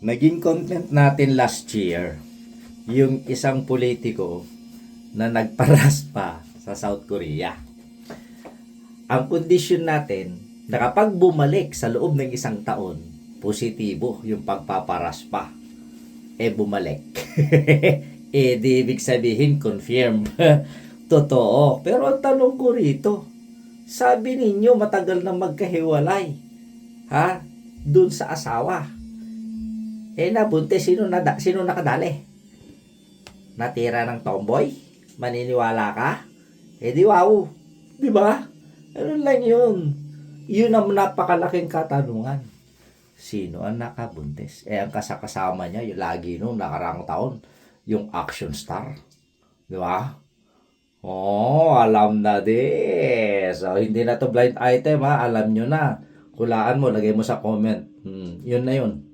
Naging content natin last year yung isang politiko na nagparas pa sa South Korea. Ang kondisyon natin na kapag bumalik sa loob ng isang taon, positibo yung pagpaparas pa. Bumalik. Di ibig sabihin confirm. Totoo. Pero ang tanong ko rito, sabi ninyo matagal na magkahiwalay. Ha? Dun sa asawa. Nabuntis, sino nakadali? Natira ng tomboy? Maniniwala ka? Di wow. Di ba? Ano lang yun? Yun ang napakalaking katanungan. Sino ang nakabuntis? Ang kasama niya, yung lagi nung nakarang taon, yung action star. Di ba? Alam na din. So, hindi na to blind item ha. Alam nyo na. Hulaan mo, lagay mo sa comment. Yun na yun.